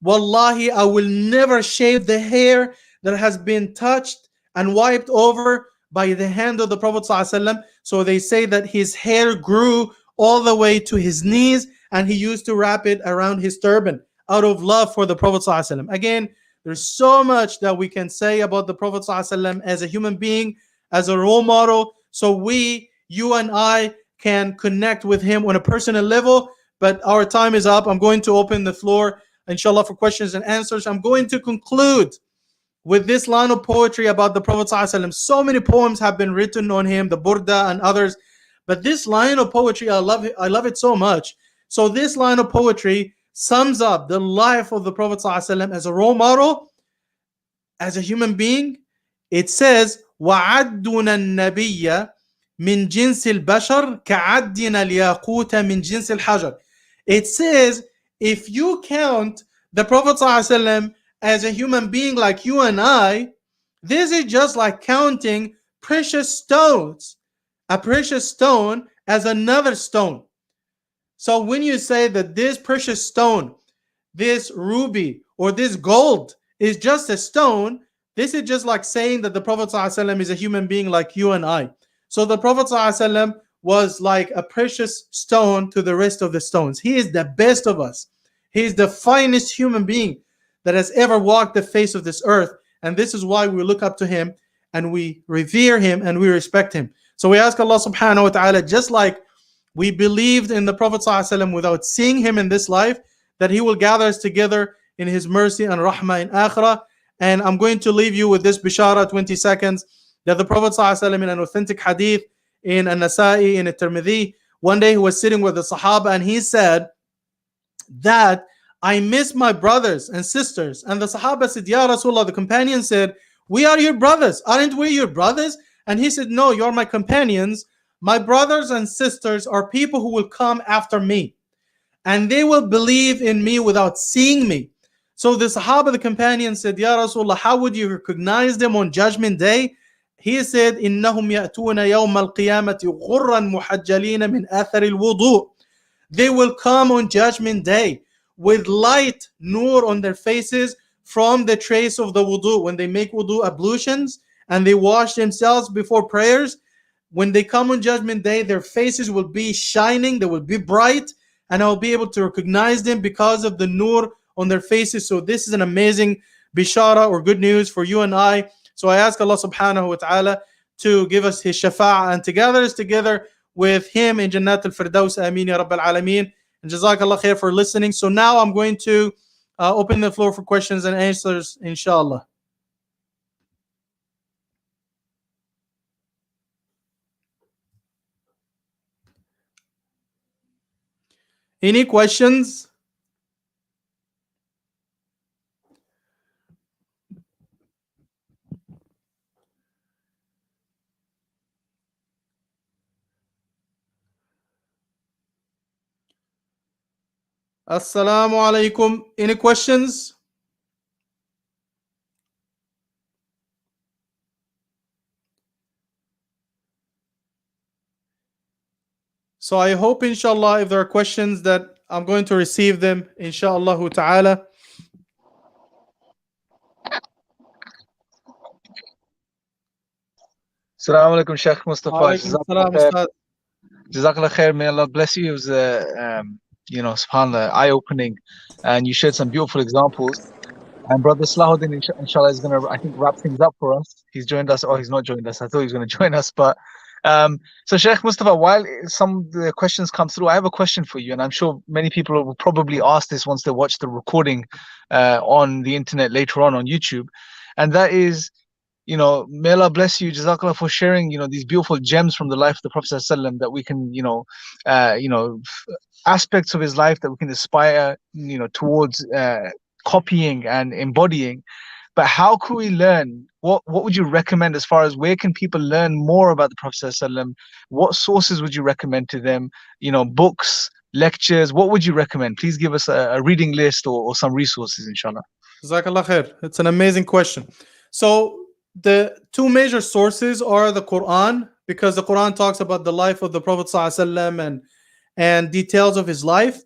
Wallahi, I will never shave the hair that has been touched and wiped over by the hand of the Prophet ﷺ. So they say that his hair grew all the way to his knees, and he used to wrap it around his turban out of love for the Prophet ﷺ. Again, there's so much that we can say about the Prophet ﷺ as a human being, as a role model, so you and I can connect with him on a personal level. But our time is up. I'm going to open the floor, inshallah, for questions and answers. I'm going to conclude with this line of poetry about the Prophet ﷺ. So many poems have been written on him, the Burda and others. But this line of poetry, I love it. I love it so much. So this line of poetry sums up the life of the Prophet ﷺ as a role model, as a human being. It says, وَعَدُّنَا النَّبِيَّ مِنْ جِنْسِ الْبَشَرِ كَعَدِّنَا الْيَاقُوتَ مِنْ جِنْسِ الْحَجَرِ. It says, if you count the Prophet ﷺ as a human being like you and I, this is just like counting precious stones, a precious stone as another stone. So when you say that this precious stone, this ruby, or this gold is just a stone, this is just like saying that the Prophet ﷺ is a human being like you and I. So the Prophet ﷺ was like a precious stone to the rest of the stones. He is the best of us. He is the finest human being that has ever walked the face of this earth. And this is why we look up to him and we revere him and we respect him. So we ask Allah subhanahu wa ta'ala, just like we believed in the Prophet ﷺ without seeing him in this life, that he will gather us together in his mercy and rahmah in akhirah. And I'm going to leave you with this bishara, 20 seconds, that the Prophet ﷺ in an authentic hadith in An-Nasa'i, in At-Tirmidhi, one day he was sitting with the Sahaba and he said that I miss my brothers and sisters. And the Sahaba said, Ya Rasulullah, the companion said, we are your brothers. Aren't we your brothers? And he said, no, you're my companions. My brothers and sisters are people who will come after me, and they will believe in me without seeing me. So the Sahaba, the companion, said, Ya Rasulullah, how would you recognize them on Judgment Day? He said, إِنَّهُمْ يَأْتُونَ يَوْمَ الْقِيَامَةِ غُرًّا مُحَجَّلِينَ مِنْ أَثَرِ الْوُضُوءِ. They will come on Judgment Day with light, nur on their faces from the trace of the wudu. When they make wudu ablutions and they wash themselves before prayers, when they come on Judgment Day, their faces will be shining, they will be bright, and I'll be able to recognize them because of the nur on their faces. So this is an amazing bishara or good news for you and I. So I ask Allah subhanahu wa ta'ala to give us His shafa'ah and to gather us together with Him in Jannat al-Firdaus. Ameen ya Rabbil Alameen. And Jazakallah khair for listening. So now I'm going to open the floor for questions and answers, inshallah. Any questions? Assalamu alaikum. Any questions? So I hope, inshallah, if there are questions, that I'm going to receive them, inshallah ta'ala. Assalamu alaikum, Shaykh Mustafa. Alaikum Jazakallah assalam, khair. Ustad. Jazakallah khair. May Allah bless you. It was, subhanAllah, eye-opening. And you shared some beautiful examples. And Brother Salahuddin, inshallah, is going to, I think, wrap things up for us. He's joined us. Oh, he's not joined us. I thought he was going to join us. But so, Shaykh Mustafa, while some of the questions come through, I have a question for you. And I'm sure many people will probably ask this once they watch the recording on the internet later on YouTube. And that is, may Allah bless you, Jazakallah, for sharing, these beautiful gems from the life of the Prophet ﷺ that we can, aspects of his life that we can aspire, towards copying and embodying. But how can we learn? What would you recommend as far as where can people learn more about the Prophet ﷺ? What sources would you recommend to them? Books, lectures. What would you recommend? Please give us a reading list or some resources, inshallah. Jazakallah khair. It's an amazing question. So the two major sources are the Quran, because the Quran talks about the life of the Prophet ﷺ and details of his life.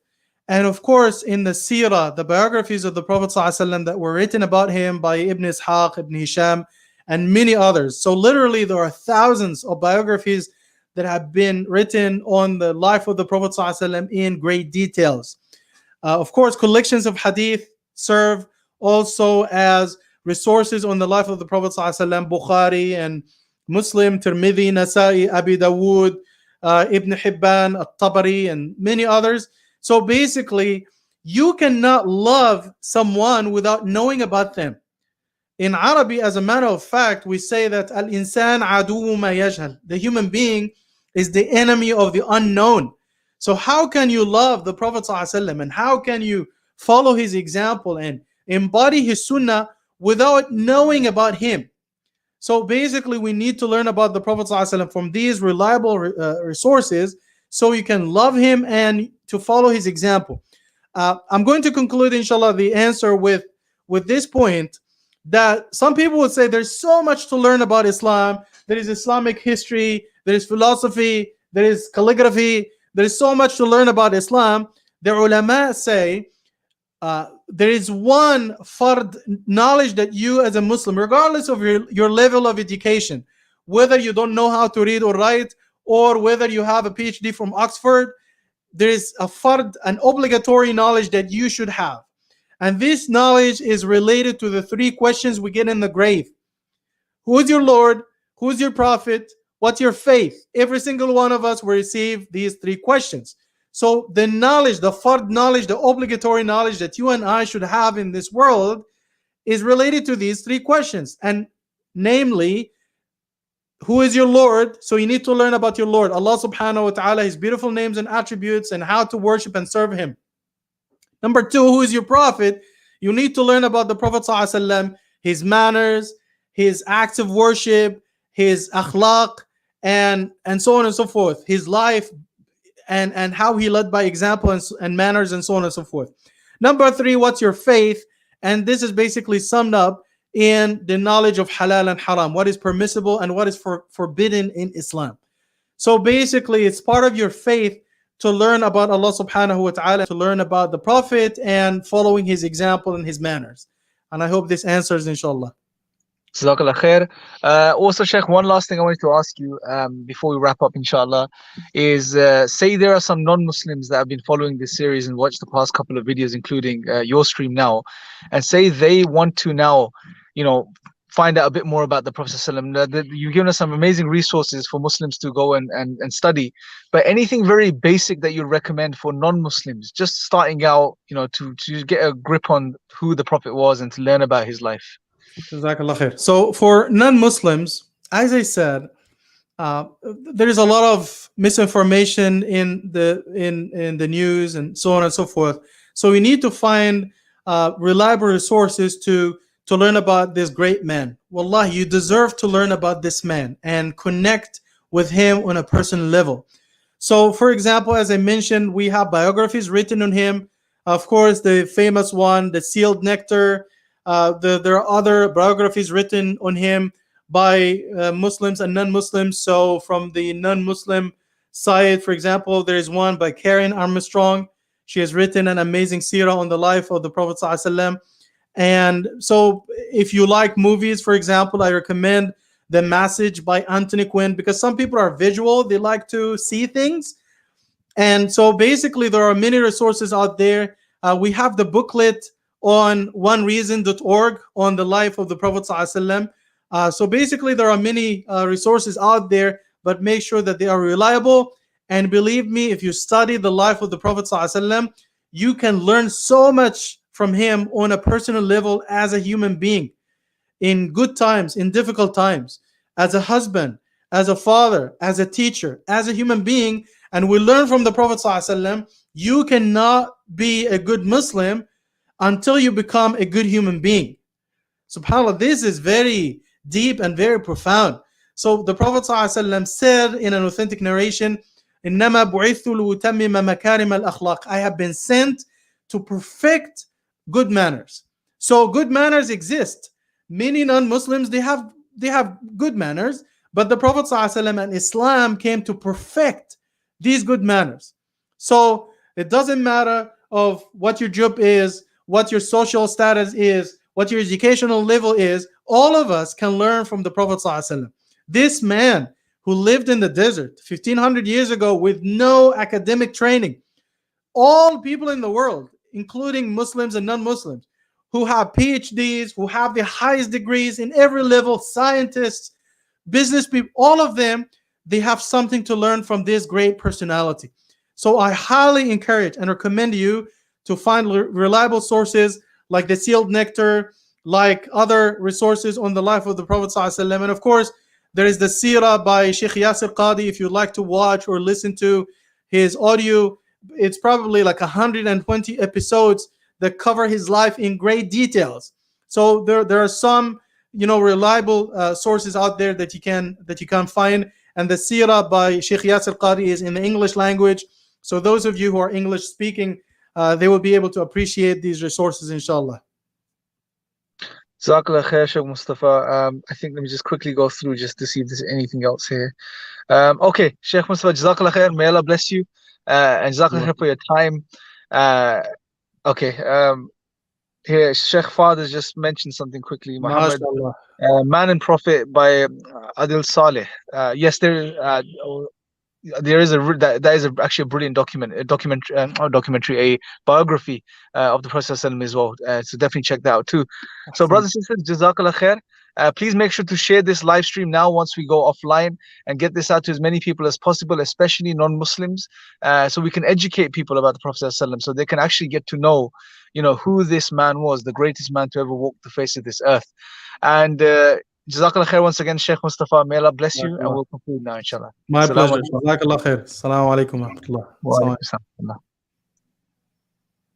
And of course, in the seerah, the biographies of the Prophet ﷺ that were written about him by Ibn Ishaq, Ibn Hisham, and many others. So literally, there are thousands of biographies that have been written on the life of the Prophet ﷺ in great details. Of course, collections of hadith serve also as resources on the life of the Prophet ﷺ, Bukhari and Muslim, Tirmidhi, Nasa'i, Abi Dawood, Ibn Hibban, At-Tabari, and many others. So basically, you cannot love someone without knowing about them. In Arabic, as a matter of fact, we say that al-insan aduwwu ma yajhal. The human being is the enemy of the unknown. So how can you love the Prophet ﷺ, and how can you follow his example and embody his sunnah without knowing about him? So basically, we need to learn about the Prophet ﷺ from these reliable resources so you can love him and to follow his example. I'm going to conclude, inshallah, the answer with this point, that some people would say there's so much to learn about Islam. There is Islamic history, there is philosophy, there is calligraphy, there is so much to learn about Islam. The ulama say there is one fard knowledge that you as a Muslim, regardless of your level of education, whether you don't know how to read or write, or whether you have a PhD from Oxford, there is a fard, an obligatory knowledge that you should have. And this knowledge is related to the three questions we get in the grave. Who is your Lord? Who is your prophet? What's your faith? Every single one of us will receive these three questions. So the knowledge, the fard knowledge, the obligatory knowledge that you and I should have in this world is related to these three questions. And namely, Who is your Lord? So you need to learn about your Lord, Allah subhanahu wa ta'ala, his beautiful names and attributes, and how to worship and serve him. Number two, who is your prophet? You need to learn about the Prophet ﷺ, his manners, his acts of worship, his akhlaq, and so on and so forth, his life, and how he led by example, and manners, and so on and so forth. Number three, what's your faith? And this is basically summed up in the knowledge of halal and haram, what is permissible and what is forbidden in Islam. So basically, it's part of your faith to learn about Allah subhanahu wa ta'ala, to learn about the Prophet and following his example and his manners. And I hope this answers, inshallah. Jazakallah khair. Also, Sheikh, one last thing I wanted to ask you before we wrap up, inshallah, is say there are some non-Muslims that have been following this series and watched the past couple of videos, including your stream now, and say they want to now, find out a bit more about the Prophet ﷺ. You've given us some amazing resources for Muslims to go and study, but anything very basic that you recommend for non-Muslims, just starting out, to get a grip on who the Prophet was and to learn about his life? Jazakallah khair. So for non-Muslims, as I said, there is a lot of misinformation in the news and so on and so forth. So we need to find reliable resources to learn about this great man. Wallahi, you deserve to learn about this man and connect with him on a personal level. So, for example, as I mentioned, we have biographies written on him. Of course, the famous one, The Sealed Nectar. There are other biographies written on him by Muslims and non-Muslims. So from the non-Muslim side, for example, there is one by Karen Armstrong. She has written an amazing seerah on the life of the Prophet ﷺ. And so if you like movies, for example, I recommend The Message by Anthony Quinn, because some people are visual, they like to see things. And so basically there are many resources out there. We have the booklet on onereason.org on the life of the Prophet ﷺ. So basically there are many resources out there, but make sure that they are reliable. And believe me, if you study the life of the Prophet ﷺ, you can learn so much from him on a personal level as a human being, in good times, in difficult times, as a husband, as a father, as a teacher, as a human being. And we learn from the Prophet ﷺ, you cannot be a good Muslim until you become a good human being. SubhanAllah, this is very deep and very profound. So the Prophet ﷺ said in an authentic narration, إِنَّمَا بُعِثُّ لِأُتَمِّمَ مَكَارِمَ الْأَخْلَاقِ, I have been sent to perfect good manners. So good manners exist. Many non-Muslims, they have good manners, but the Prophet ﷺ and Islam came to perfect these good manners. So it doesn't matter of what your job is, what your social status is, what your educational level is. All of us can learn from the Prophet ﷺ. This man who lived in the desert 1500 years ago with no academic training, all people in the world, including Muslims and non-Muslims, who have PhDs, who have the highest degrees in every level, scientists, business people, all of them, they have something to learn from this great personality. So I highly encourage and recommend you to find reliable sources like The Sealed Nectar, like other resources on the life of the Prophet ﷺ. And of course, there is the Seerah by Shaykh Yasir Qadi. If you'd like to watch or listen to his audio, it's probably like 120 episodes that cover his life in great details. So there are some reliable sources out there that you can find. And the Seerah by Shaykh Yasir Qadi is in the English language. So those of you who are English speaking, they will be able to appreciate these resources, inshallah. Jazakallah khair, Shaykh Mustafa. I think let me just quickly go through just to see if there's anything else here. Okay, Shaykh Mustafa, Jazakallah khair. May Allah bless you. And Jazakallah khair for your time. Okay. Here, Sheikh Fad's just mentioned something quickly. Muhammad, Man and Prophet by Adil Saleh. Yes, there is that is actually a brilliant documentary, a biography of the Prophet ﷺ as well. So definitely check that out too. So brothers and sisters, Jazakallah khair. Please make sure to share this live stream now once we go offline and get this out to as many people as possible, especially non-Muslims, so we can educate people about the Prophet ﷺ, so they can actually get to know, who this man was, the greatest man to ever walk the face of this earth. And Jazakallah khair once again, Sheikh Mustafa. May Allah bless you, and we'll conclude now, inshallah. My Assalamu pleasure. alaikum. Jazakallah khair. Assalamu alaikum wa rahmatullah. Wa alaikum salam.